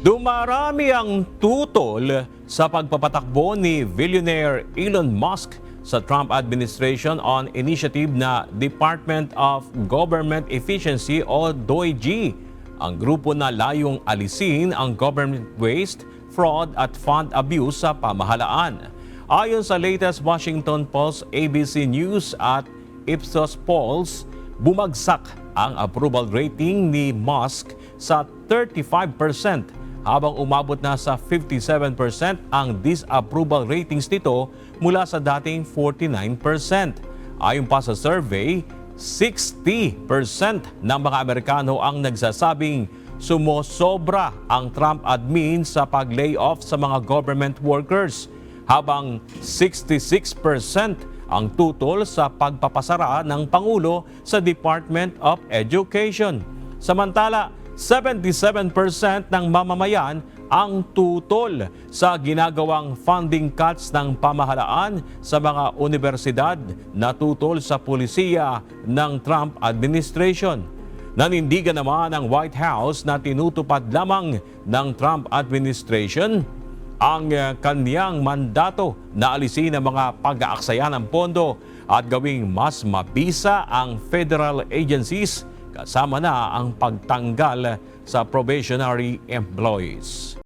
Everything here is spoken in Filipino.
Dumarami ang tutol sa pagpapatakbo ni billionaire Elon Musk sa Trump administration on initiative na Department of Government Efficiency o DOEG, ang grupo na layong alisin ang government waste, fraud at fund abuse sa pamahalaan. Ayon sa latest Washington Post, ABC News at Ipsos polls, bumagsak ang approval rating ni Musk sa 35%, habang umabot na sa 57% ang disapproval ratings nito mula sa dating 49%. Ayon pa sa survey, 60% ng mga Amerikano ang nagsasabing sumosobra ang Trump admin sa pag-layoff sa mga government workers, habang 66% ang tutol sa pagpapasara ng Pangulo sa Department of Education. Samantala, 77% ng mamamayan ang tutol sa ginagawang funding cuts ng pamahalaan sa mga universidad na tutol sa pulisiya ng Trump administration. Nanindigan naman ang White House na tinutupad lamang ng Trump administration ang kaniyang mandato na alisin ang mga pag-aaksaya ng pondo at gawing mas mabisa ang federal agencies, kasama na ang pagtanggal sa probationary employees.